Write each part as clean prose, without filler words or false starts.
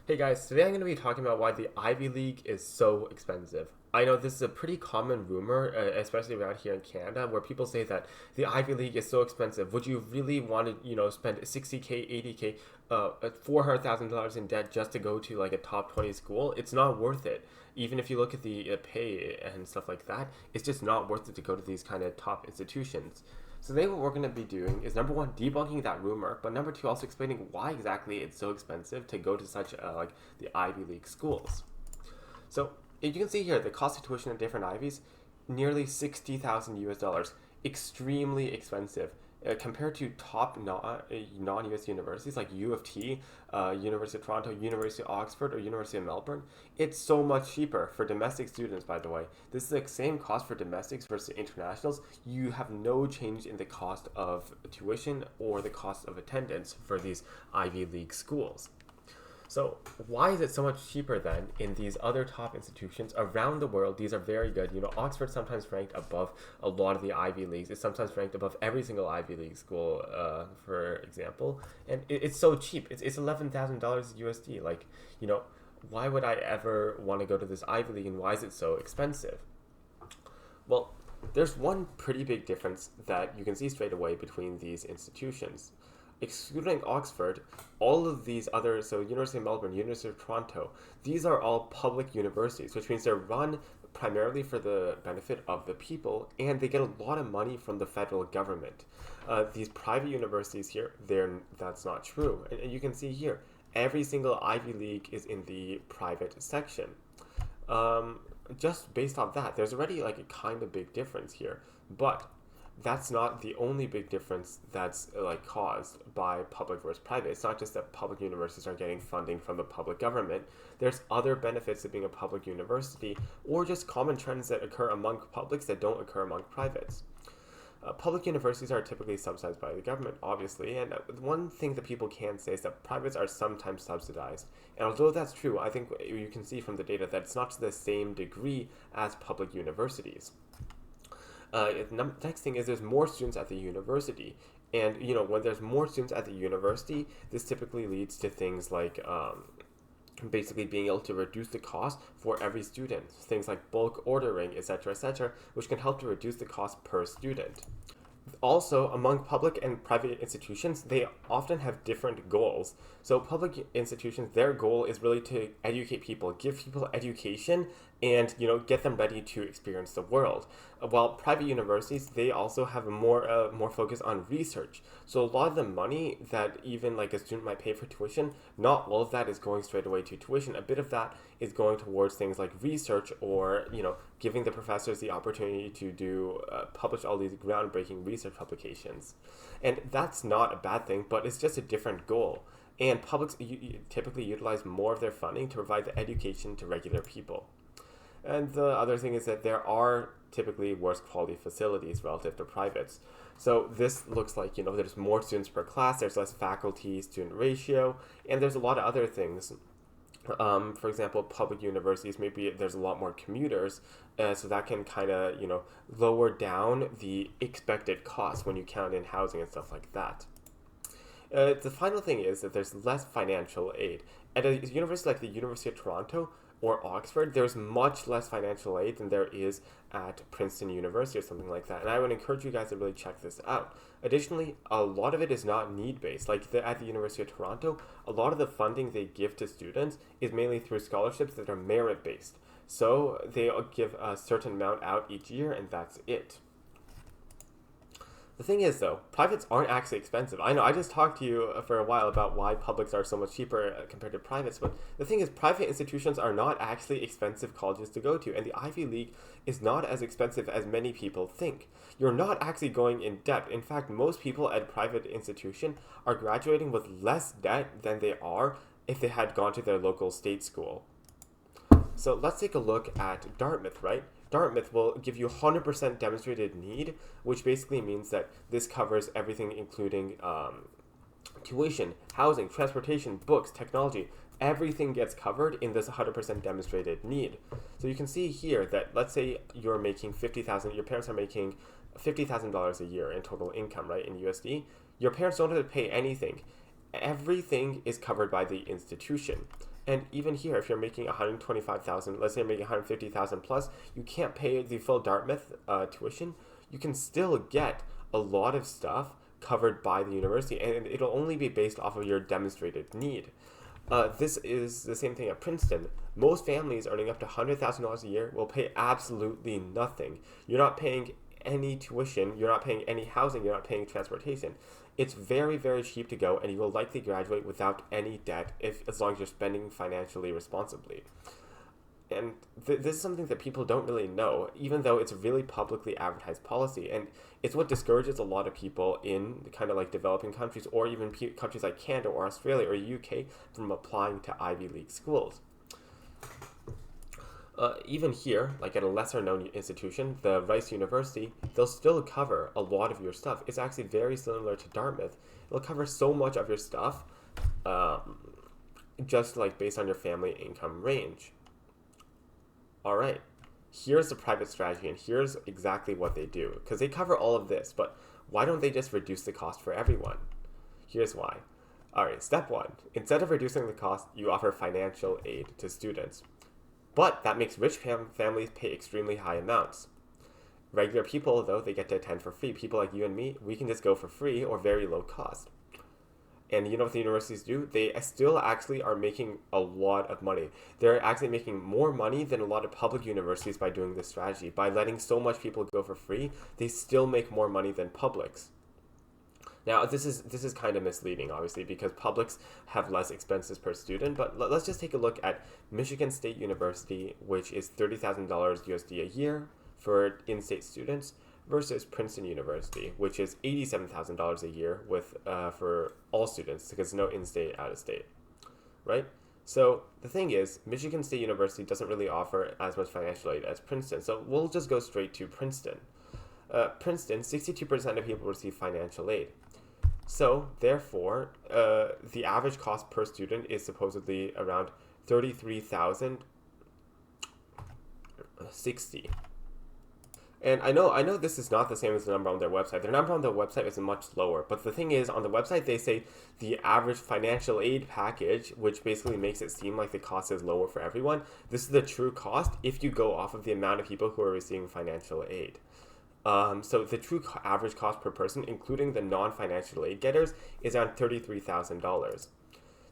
Hey guys, today I'm going to be talking about why the Ivy League is so expensive. I know this is a pretty common rumor, especially around here in Canada, where people say that the Ivy League is so expensive. Would you really want to, spend 60K, 80K, $400,000 in debt just to go to like a top 20 school? It's not worth it. Even if you look at the pay and stuff like that, it's just not worth it to go to these kind of top institutions. So today what we're going to be doing is number one, debunking that rumor, but number two, also explaining why exactly it's so expensive to go to such like the Ivy League schools. So you can see here the cost of tuition at different Ivies, nearly 60,000 US dollars, extremely expensive. Compared to top non-US universities like U of T, University of Toronto, University of Oxford, or University of Melbourne, it's so much cheaper for domestic students, by the way. This is the same cost for domestics versus internationals. You have no change in the cost of tuition or the cost of attendance for these Ivy League schools. So why is it so much cheaper then in these other top institutions around the world? These are very good. Oxford sometimes ranked above a lot of the Ivy Leagues. It's sometimes ranked above every single Ivy League school, for example. And it's so cheap. It's $11,000 USD. Why would I ever want to go to this Ivy League, and why is it so expensive? Well, there's one pretty big difference that you can see straight away between these institutions. Excluding Oxford, all of these other, so University of Melbourne, University of Toronto, these are all public universities, which means they're run primarily for the benefit of the people, and they get a lot of money from the federal government. These private universities here, that's not true. And you can see here, every single Ivy League is in the private section. Just based off that, there's already like a kind of big difference here. But that's not the only big difference that's like caused by public versus private. It's not just that public universities are getting funding from the public government. There's other benefits of being a public university, or just common trends that occur among publics that don't occur among privates. Public universities are typically subsidized by the government, obviously, and one thing that people can say is that privates are sometimes subsidized. And although that's true, I think you can see from the data that it's not to the same degree as public universities. Next thing is there's more students at the university. And, when there's more students at the university, this typically leads to things like basically being able to reduce the cost for every student. Things like bulk ordering, etc., which can help to reduce the cost per student. Also, among public and private institutions, they often have different goals. So public institutions, their goal is really to educate people, give people education, and get them ready to experience the world. While private universities, they also have a more focus on research. So a lot of the money that even like a student might pay for tuition, not all of that is going straight away to tuition. A bit of that is going towards things like research, or giving the professors the opportunity to do publish all these groundbreaking research publications. And that's not a bad thing, but it's just a different goal. And publics typically utilize more of their funding to provide the education to regular people. And the other thing is that there are typically worse quality facilities relative to privates. So this looks like, there's more students per class, there's less faculty-student ratio, and there's a lot of other things. For example, public universities, maybe there's a lot more commuters, so that can kind of, lower down the expected cost when you count in housing and stuff like that. The final thing is that there's less financial aid. At a university like the University of Toronto or Oxford, there's much less financial aid than there is at Princeton University or something like that. And I would encourage you guys to really check this out. Additionally, a lot of it is not need-based. At the University of Toronto, a lot of the funding they give to students is mainly through scholarships that are merit-based. So they'll give a certain amount out each year, and that's it. The thing is, though, privates aren't actually expensive. I know I just talked to you for a while about why publics are so much cheaper compared to privates, but the thing is, private institutions are not actually expensive colleges to go to, and the Ivy League is not as expensive as many people think. You're not actually going in debt. In fact, most people at a private institution are graduating with less debt than they are if they had gone to their local state school. So let's take a look at Dartmouth, right? Dartmouth will give you 100% demonstrated need, which basically means that this covers everything, including tuition, housing, transportation, books, technology. Everything gets covered in this 100% demonstrated need. So you can see here that, let's say you're making $50,000, your parents are making $50,000 a year in total income, right, in USD. Your parents don't have to pay anything. Everything is covered by the institution. And even here, if you're making 125,000, let's say you're making 150,000 plus, you can't pay the full Dartmouth tuition. You can still get a lot of stuff covered by the university, and it'll only be based off of your demonstrated need. This is the same thing at Princeton. Most families earning up to $100,000 a year will pay absolutely nothing. You're not paying any tuition, you're not paying any housing, you're not paying transportation. It's very, very cheap to go, and you will likely graduate without any debt as long as you're spending financially responsibly. And this is something that people don't really know, even though it's a really publicly advertised policy. And it's what discourages a lot of people in kind of like developing countries, or even countries like Canada or Australia or UK, from applying to Ivy League schools. Even here, like at a lesser known institution, the Rice University, they'll still cover a lot of your stuff. It's actually very similar to Dartmouth. It'll cover so much of your stuff, just like based on your family income range. All right, here's the private strategy, and here's exactly what they do, because they cover all of this, but why don't they just reduce the cost for everyone? Here's why. All right, step one, instead of reducing the cost, you offer financial aid to students. But that makes rich families pay extremely high amounts. Regular people, though, they get to attend for free. People like you and me, we can just go for free or very low cost. And you know what the universities do? They still actually are making a lot of money. They're actually making more money than a lot of public universities by doing this strategy. By letting so much people go for free, they still make more money than publics. Now, this is kind of misleading, obviously, because publics have less expenses per student, but let's just take a look at Michigan State University, which is $30,000 USD a year for in-state students, versus Princeton University, which is $87,000 a year for all students, because no in-state, out-of-state, right? So the thing is, Michigan State University doesn't really offer as much financial aid as Princeton, so we'll just go straight to Princeton. Princeton, 62% of people receive financial aid. So, therefore, the average cost per student is supposedly around $33,060. And I know this is not the same as the number on their website. Their number on their website is much lower. But the thing is, on the website, they say the average financial aid package, which basically makes it seem like the cost is lower for everyone. This is the true cost if you go off of the amount of people who are receiving financial aid. So the true average cost per person, including the non-financial aid getters, is around $33,000.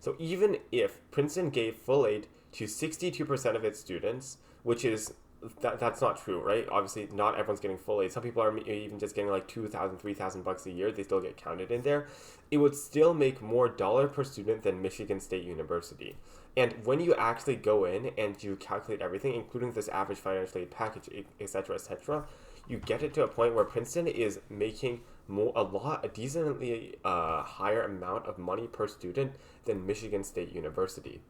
So even if Princeton gave full aid to 62% of its students, which is that's not true, right? Obviously, not everyone's getting full aid. Some people are even just getting like $2,000, $3,000 a year. They still get counted in there. It would still make more dollar per student than Michigan State University. And when you actually go in and you calculate everything, including this average financial aid package, etc., you get it to a point where Princeton is making a decently higher amount of money per student than Michigan State University.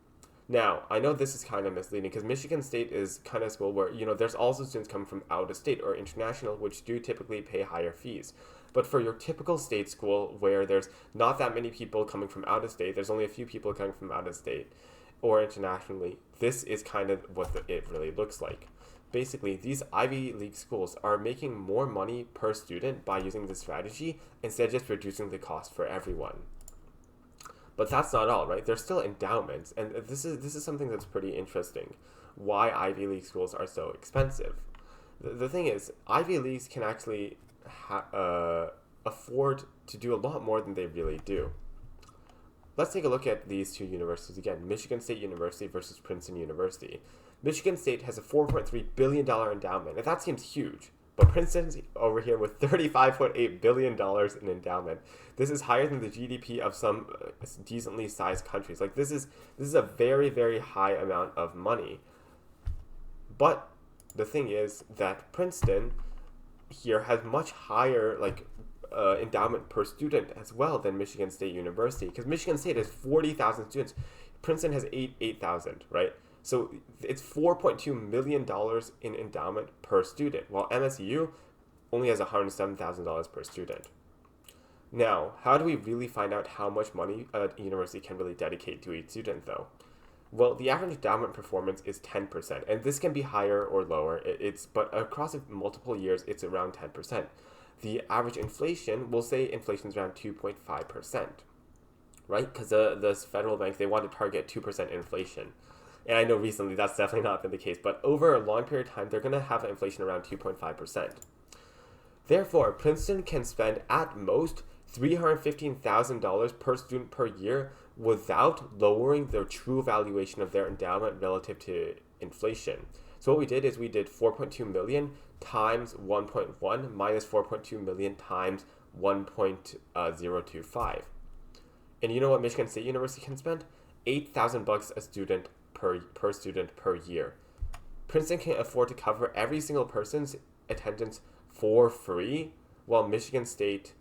Now, I know this is kind of misleading because Michigan State is kind of a school where, there's also students coming from out of state or international, which do typically pay higher fees. But for your typical state school where there's not that many people coming from out of state, there's only a few people coming from out of state or internationally, this is kind of what it really looks like. Basically, these Ivy League schools are making more money per student by using this strategy instead of just reducing the cost for everyone. But that's not all, right? There's still endowments, and this is something that's pretty interesting. Why Ivy League schools are so expensive. The thing is, Ivy Leagues can actually afford to do a lot more than they really do. Let's take a look at these two universities again, Michigan State University versus Princeton University. Michigan State has a $4.3 billion endowment, and that seems huge. But Princeton's over here with $35.8 billion in endowment. This is higher than the GDP of some decently sized countries. Like this is a very, very high amount of money. But the thing is that Princeton here has much higher endowment per student as well than Michigan State University, because Michigan State has 40,000 students. Princeton has 8,000, right? So it's $4.2 million in endowment per student, while MSU only has $107,000 per student. Now, how do we really find out how much money a university can really dedicate to each student, though? Well, the average endowment performance is 10%, and this can be higher or lower. But across multiple years, it's around 10%. The average inflation, we'll say inflation is around 2.5%. right? Because the federal bank, they want to target 2% inflation. And I know recently that's definitely not been the case, but over a long period of time, they're going to have inflation around 2.5%. Therefore, Princeton can spend at most $315,000 per student per year without lowering the true valuation of their endowment relative to inflation. So what we did is we did 4.2 million times 1.1 minus 4.2 million times 1.025. And you know what Michigan State University can spend? $8,000 a student per student per year. Princeton can afford to cover every single person's attendance for free, while Michigan State,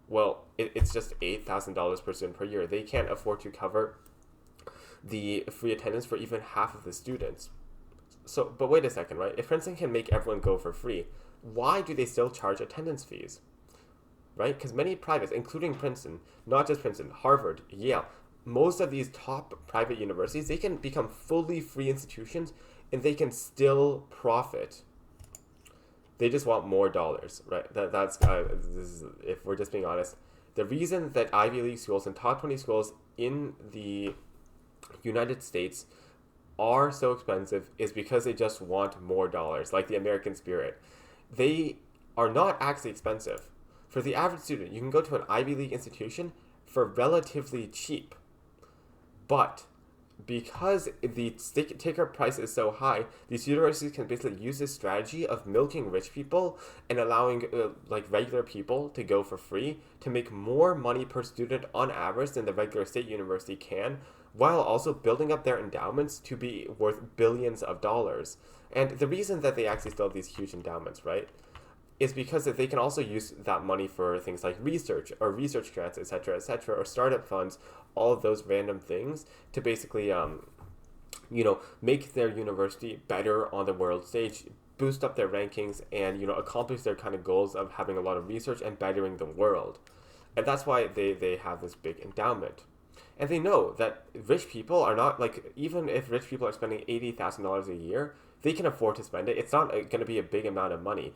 well, it's just $8,000 per student per year. They can't afford to cover the free attendance for even half of the students. So, but wait a second, right? If Princeton can make everyone go for free, why do they still charge attendance fees? Right? Because many privates, including Princeton, not just Princeton, Harvard, Yale, most of these top private universities, they can become fully free institutions and they can still profit. They just want more dollars, right? That's this is, if we're just being honest, the reason that Ivy League schools and top 20 schools in the United States are so expensive is because they just want more dollars, like the American spirit. They are not actually expensive. For the average student, you can go to an Ivy League institution for relatively cheap. But because the ticket price is so high, these universities can basically use this strategy of milking rich people and allowing like regular people to go for free to make more money per student on average than the regular state university can, while also building up their endowments to be worth billions of dollars. And the reason that they actually still have these huge endowments, right, is because they can also use that money for things like research or research grants, etc., or startup funds, all of those random things to basically, make their university better on the world stage, boost up their rankings, and, accomplish their kind of goals of having a lot of research and bettering the world. And that's why they have this big endowment. And they know that rich people are not, like, even if rich people are spending $80,000 a year, they can afford to spend it. It's not going to be a big amount of money.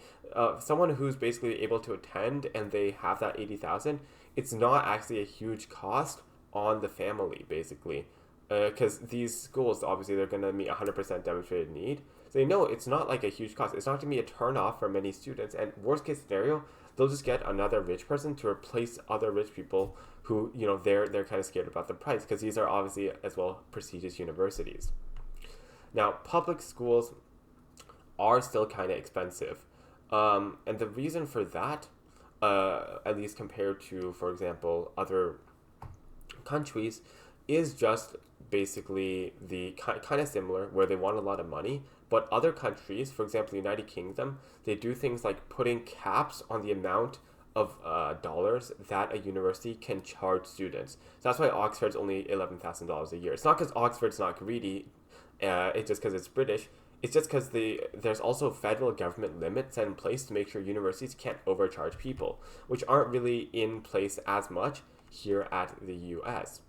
Someone who's basically able to attend and they have that 80,000, it's not actually a huge cost on the family, basically. Because these schools, obviously, they're going to meet 100% demonstrated need. So they know it's not like a huge cost. It's not going to be a turn off for many students. And worst case scenario, they'll just get another rich person to replace other rich people who, they're kind of scared about the price, because these are obviously as well prestigious universities. Now, public schools are still kind of expensive. And the reason for that, at least compared to, for example, other countries, is just basically the kind of similar, where they want a lot of money. But other countries, for example, the United Kingdom, they do things like putting caps on the amount of dollars that a university can charge students. So that's why Oxford's only $11,000 a year. It's not because Oxford's not greedy. It's just because it's British. It's just because there's also federal government limits set in place to make sure universities can't overcharge people, which aren't really in place as much here at the U.S.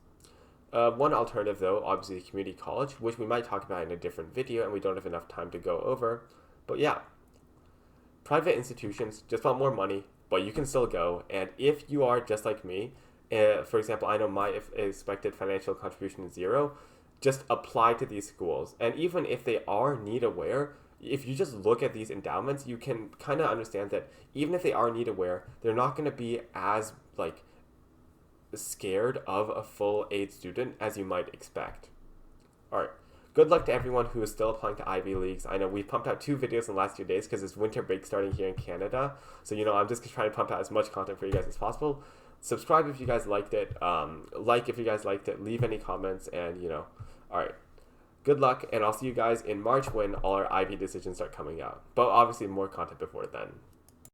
One alternative, though, obviously community college, which we might talk about in a different video, and we don't have enough time to go over. But yeah, private institutions just want more money, but you can still go. And if you are just like me, for example, I know my expected financial contribution is 0, just apply to these schools. And even if they are need aware, if you just look at these endowments, you can kind of understand that even if they are need aware, they're not going to be as scared of a full aid student as you might expect. All right. Good luck to everyone who is still applying to Ivy Leagues. I know we've pumped out 2 videos in the last 2 days because it's winter break starting here in Canada. So, I'm just trying to pump out as much content for you guys as possible. Subscribe if you guys liked it. Like if you guys liked it. Leave any comments. And, all right. Good luck. And I'll see you guys in March when all our Ivy decisions start coming out. But obviously more content before then.